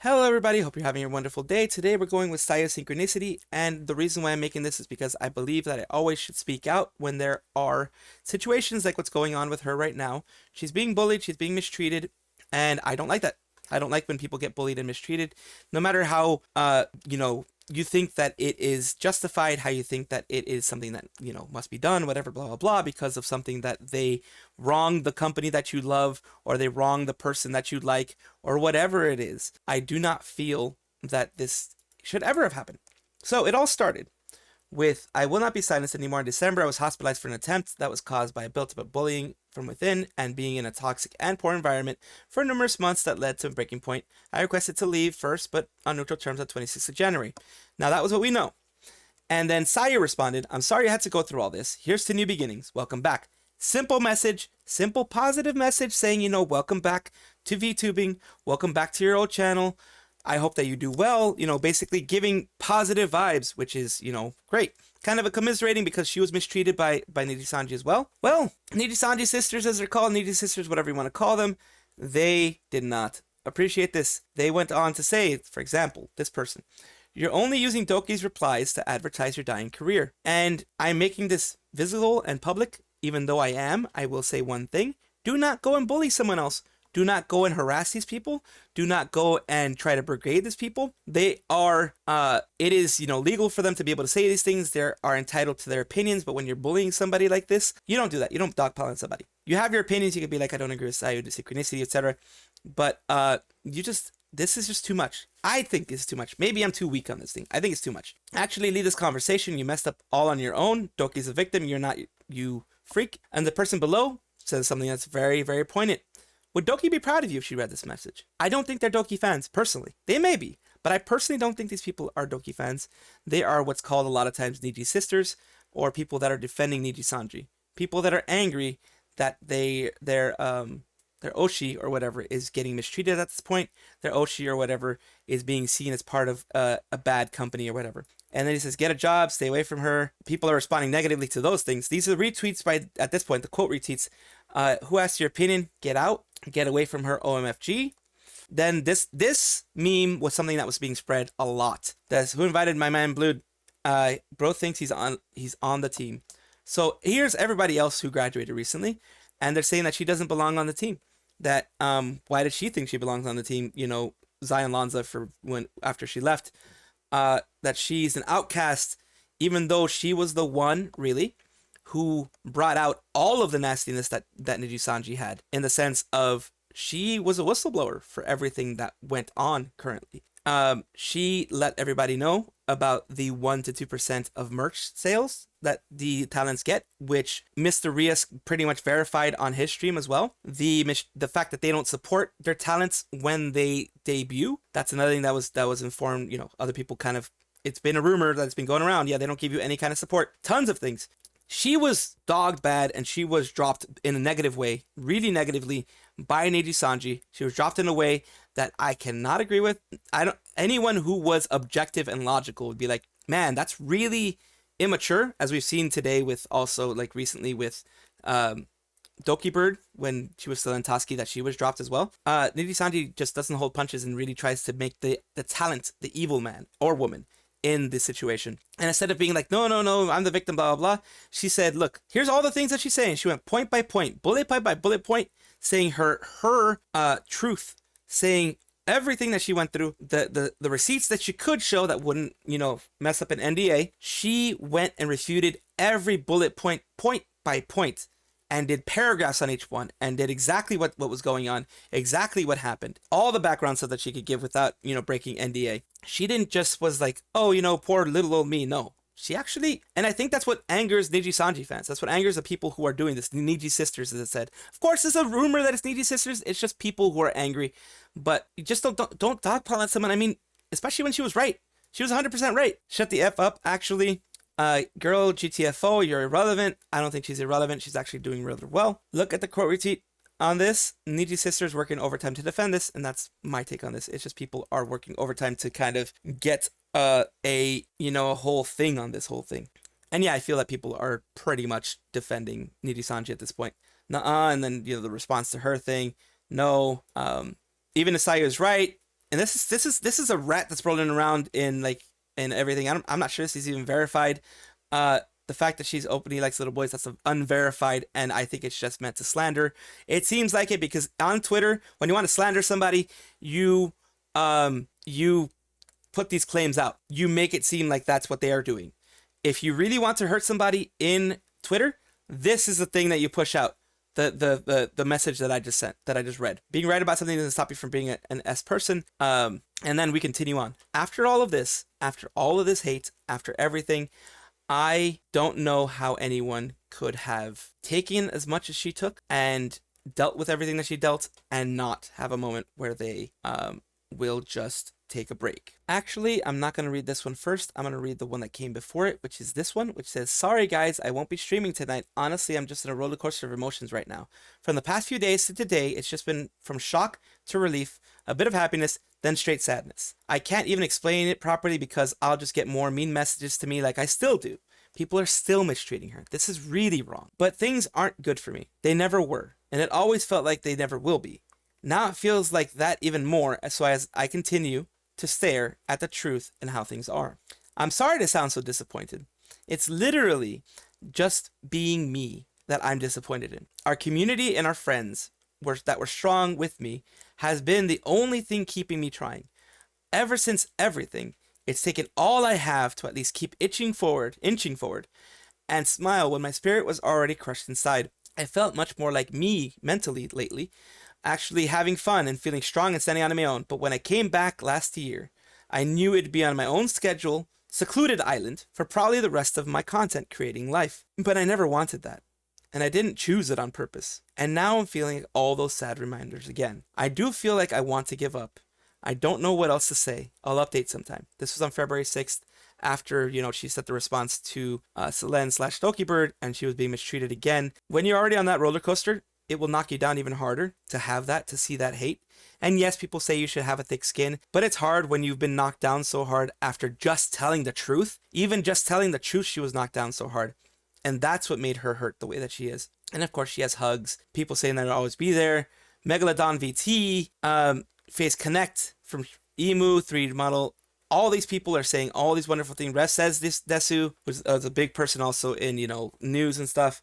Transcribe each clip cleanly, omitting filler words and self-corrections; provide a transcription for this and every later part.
Hello everybody, hope you're having a wonderful day. Today we're going with Sayu synchronicity, and the reason why I'm making this is because I believe that I always should speak out when there are situations like what's going on with her right now. She's being bullied, she's being mistreated, and I don't like that. I don't like when people get bullied and mistreated, no matter how you think that it is justified, how you think that it is something that, must be done, whatever, blah, blah, blah, because of something that they wronged the company that you love, or they wronged the person that you like, or whatever it is. I do not feel that this should ever have happened. So it all started with I will not be silenced anymore. In December, I was hospitalized for an attempt that was caused by a built-up bullying from within and being in a toxic and poor environment for numerous months that led to a breaking point. I requested to leave first, but on neutral terms on 26th of January. Now that was what we know. And then Sayu responded, I'm sorry I had to go through all this. Here's to new beginnings. Welcome back. Simple message, simple positive message saying, welcome back to VTubing. Welcome back to your old channel. I hope that you do well, basically giving positive vibes, which is, great. Kind of a commiserating because she was mistreated by Nijisanji as well. Well, Nijisanji sisters, as they're called, Niji sisters, whatever you want to call them, they did not appreciate this. They went on to say, for example, this person, you're only using Doki's replies to advertise your dying career. And I'm making this visible and public, even though I will say one thing. Do not go and bully someone else. Do not go and harass these people. Do not go and try to brigade these people. They are, it is, legal for them to be able to say these things. They are entitled to their opinions. But when you're bullying somebody like this, you don't do that. You don't dogpile on somebody. You have your opinions. You can be like, I don't agree with Sayu, the synchronicity, etc. But this is just too much. I think it's too much. Maybe I'm too weak on this thing. I think it's too much. Actually, leave this conversation. You messed up all on your own. Doki's a victim. You're not, you freak. And the person below says something that's very, very poignant. Would Doki be proud of you if she read this message? I don't think they're Doki fans, personally. They may be, but I personally don't think these people are Doki fans. They are what's called a lot of times Niji sisters, or people that are defending Nijisanji. People that are angry that their Oshi or whatever is getting mistreated at this point. Their Oshi or whatever is being seen as part of a bad company or whatever. And then he says, get a job, stay away from her. People are responding negatively to those things. These are retweets by, at this point, the quote retweets. Who asked your opinion? Get out. Get away from her, OMFG. Then this meme was something that was being spread a lot. That's who invited my man Bullied. Bro thinks he's on the team. So here's everybody else who graduated recently, and they're saying that she doesn't belong on the team. That why did she think she belongs on the team? Zion Lanza after she left. That she's an outcast, even though she was the one really who brought out all of the nastiness that Nijisanji had, in the sense of she was a whistleblower for everything that went on currently. She let everybody know about the 1 to 2% of merch sales that the talents get, which Mr. Rias pretty much verified on his stream as well. The fact that they don't support their talents when they debut, that's another thing that was informed, other people kind of, it's been a rumor that's been going around. Yeah, they don't give you any kind of support. Tons of things. She was dogged bad, and she was dropped in a negative way, really negatively, by Nijisanji. She was dropped in a way that I cannot agree with. Anyone who was objective and logical would be like, man, that's really immature, as we've seen today with also, like recently with dokibird, when she was still in Tatsuki, that she was dropped as well. Nijisanji just doesn't hold punches and really tries to make the talent the evil man or woman in this situation. And instead of being like, no, I'm the victim, blah, blah, blah, she said, look, here's all the things that she's saying. She went point by point, bullet point by bullet point, saying her truth, saying everything that she went through, the receipts that she could show that wouldn't, mess up an NDA. She went and refuted every bullet point by point, and did paragraphs on each one, and did exactly what was going on, exactly what happened, all the background stuff that she could give without, breaking NDA. She didn't just was like, oh, poor little old me. No, she actually, and I think that's what angers Nijisanji fans. That's what angers the people who are doing this, Niji sisters, as it said. Of course, it's a rumor that it's Niji sisters. It's just people who are angry, but you just don't dogpile on someone. I mean, especially when she was right. She was 100% right. Shut the F up, actually. Girl, GTFO, you're irrelevant. I don't think she's irrelevant. She's actually doing really well. Look at the quote retweet on this. Niji sisters working overtime to defend this, and that's my take on this. It's just people are working overtime to kind of get a whole thing on this whole thing. And yeah, I feel that people are pretty much defending Nijisanji at this point. Nuh-uh, and then the response to her thing. No, even if Sayu is right, and this is a rat that's rolling around in like in everything. I'm not sure this is even verified. The fact that she's openly likes little boys, that's unverified, and I think it's just meant to slander. It seems like it because on Twitter, when you want to slander somebody, you put these claims out. You make it seem like that's what they are doing. If you really want to hurt somebody in Twitter, this is the thing that you push out. The message that I just read. Being right about something doesn't stop you from being an S person. And then we continue on. After all of this hate, after everything, I don't know how anyone could have taken as much as she took and dealt with everything that she dealt and not have a moment where they will just take a break. Actually, I'm not going to read this one first. I'm going to read the one that came before it, which is this one, which says, "Sorry guys, I won't be streaming tonight. Honestly, I'm just in a roller coaster of emotions right now. From the past few days to today, it's just been from shock to relief, a bit of happiness, then straight sadness. I can't even explain it properly because I'll just get more mean messages to me like I still do. People are still mistreating her. This is really wrong. But things aren't good for me. They never were. And it always felt like they never will be. Now it feels like that even more so as I continue to stare at the truth and how things are. I'm sorry to sound so disappointed. It's literally just being me that I'm disappointed in. Our community and our friends that were strong with me has been the only thing keeping me trying. Ever since everything, it's taken all I have to at least keep inching forward, and smile when my spirit was already crushed inside. I felt much more like me mentally lately, actually having fun and feeling strong and standing on my own. But when I came back last year, I knew it'd be on my own schedule, secluded island, for probably the rest of my content creating life. But I never wanted that. And I didn't choose it on purpose. And now I'm feeling like all those sad reminders again. I do feel like I want to give up. I don't know what else to say. I'll update sometime." This was on February 6th after, she sent the response to selen/dokibird and she was being mistreated again. When you're already on that roller coaster, it will knock you down even harder to see that hate. And yes, people say you should have a thick skin, but it's hard when you've been knocked down so hard after just telling the truth. Even just telling the truth, she was knocked down so hard. And that's what made her hurt the way that she is. And of course, she has hugs. People saying that it'll always be there. Megalodon VT, Face Connect from Emu 3D model. All these people are saying all these wonderful things. Rev says this, Desu was a big person also in, news and stuff.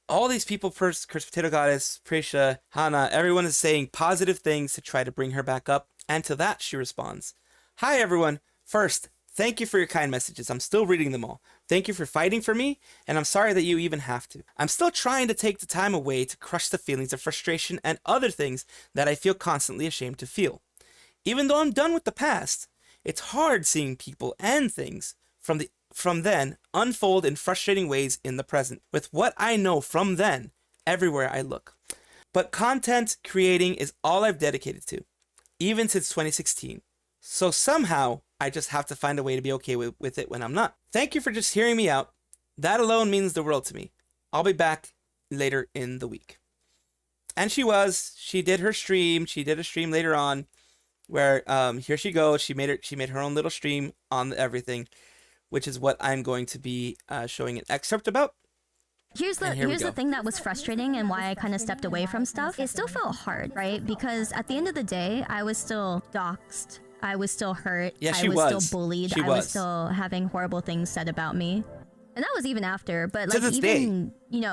All these people, Cursed Potato Goddess, Prisha, Hana, everyone is saying positive things to try to bring her back up. And to that, she responds, "Hi, everyone. First, thank you for your kind messages. I'm still reading them all. Thank you for fighting for me, and I'm sorry that you even have to. I'm still trying to take the time away to crush the feelings of frustration and other things that I feel constantly ashamed to feel. Even though I'm done with the past, it's hard seeing people and things from then unfold in frustrating ways in the present, with what I know from then everywhere I look. But content creating is all I've dedicated to, even since 2016. So somehow, I just have to find a way to be okay with it when I'm not. Thank you for just hearing me out. That alone means the world to me. I'll be back later in the week." And she did her stream. She did a stream later on where here she goes. She made her own little stream on everything, which is what I'm going to be showing an excerpt about. Here's the thing that was frustrating and why I kind of stepped away from stuff. It still felt hard, right? Because at the end of the day, I was still doxxed. I was still hurt. Yeah, I was still bullied. I was still having horrible things said about me. And that was even after, but like even,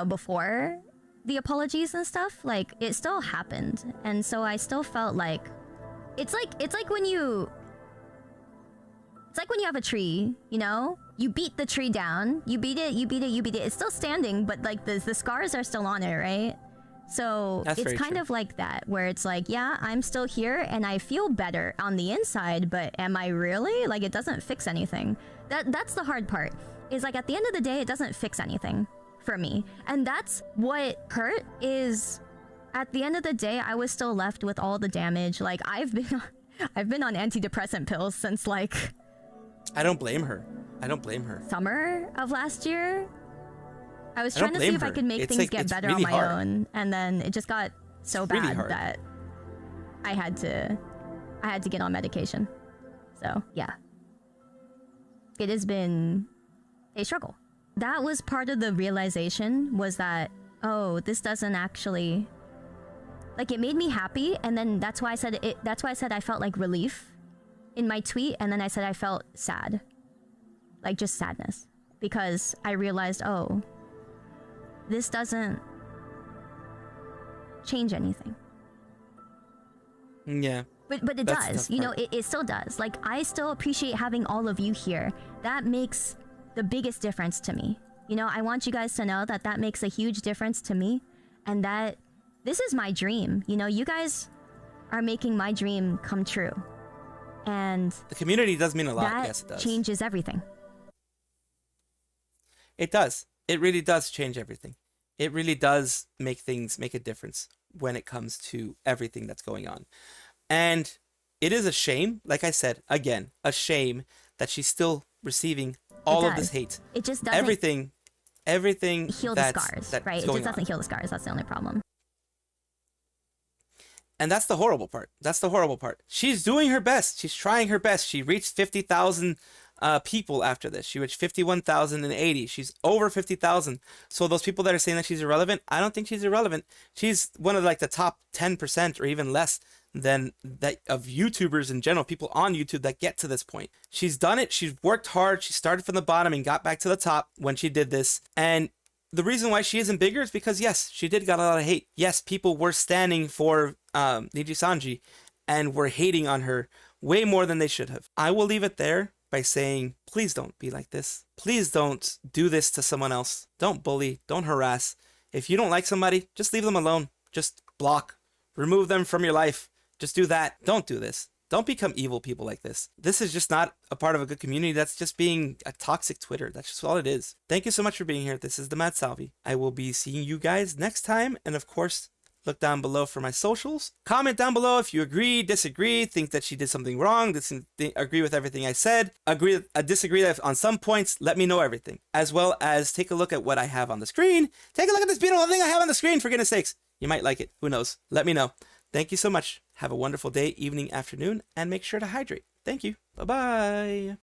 before the apologies and stuff, like it still happened. And so I still felt like it's like when you have a tree, you beat the tree down, you beat it, it's still standing, but like the scars are still on it, right? So it's kind of like that, where it's like, yeah, I'm still here and I feel better on the inside, but am I really? Like, it doesn't fix anything. That's the hard part, is like at the end of the day, it doesn't fix anything for me. And that's what hurt, is at the end of the day, I was still left with all the damage. Like I've been on antidepressant pills since like... I don't blame her. Summer of last year. I was trying to see if I could make things get better on my own, and then it just got so bad that I had to get on medication. So yeah, it has been a struggle. That was part of the realization, was that, oh, this doesn't actually Like, it made me happy, and then that's why I said it. That's why I said I felt like relief in my tweet, and then I said I felt sad, like just sadness, because I realized, oh, this doesn't change anything. Yeah. But it does, you know, it still does. Like, I still appreciate having all of you here. That makes the biggest difference to me. You know, I want you guys to know that that makes a huge difference to me, and that this is my dream. You know, you guys are making my dream come true. And the community does mean a lot. That yes, it does. Changes everything. It does. It really does change everything. It really does make a difference when it comes to everything that's going on. And it is a shame, like I said, again, a shame that she's still receiving all of this hate. It just doesn't everything heal the scars, right? It just doesn't heal the scars. That's the only problem. And that's the horrible part. That's the horrible part. She's doing her best. She's trying her best. She reached 50,000 people after this. She reached 51,080. She's over 50,000. So those people that are saying that she's irrelevant, I don't think she's irrelevant. She's one of like the top 10% or even less than that of YouTubers in general, people on YouTube that get to this point. She's done it. She's worked hard. She started from the bottom and got back to the top when she did this. And the reason why she isn't bigger is because, yes, she did got a lot of hate. Yes, people were standing for Nijisanji and were hating on her way more than they should have. I will leave it there by saying, please don't be like this. Please don't do this to someone else. Don't bully. Don't harass. If you don't like somebody, just leave them alone. Just block. Remove them from your life. Just do that. Don't do this. Don't become evil people like this. This is just not a part of a good community. That's just being a toxic Twitter. That's just all it is. Thank you so much for being here. This is the Mad Salvi. I will be seeing you guys next time. And of course, look down below for my socials. Comment down below if you agree, disagree, think that she did something wrong, agree with everything I said, disagree on some points. Let me know everything. As well as take a look at what I have on the screen. Take a look at this beautiful thing I have on the screen, for goodness sakes. You might like it. Who knows? Let me know. Thank you so much. Have a wonderful day, evening, afternoon, and make sure to hydrate. Thank you. Bye-bye.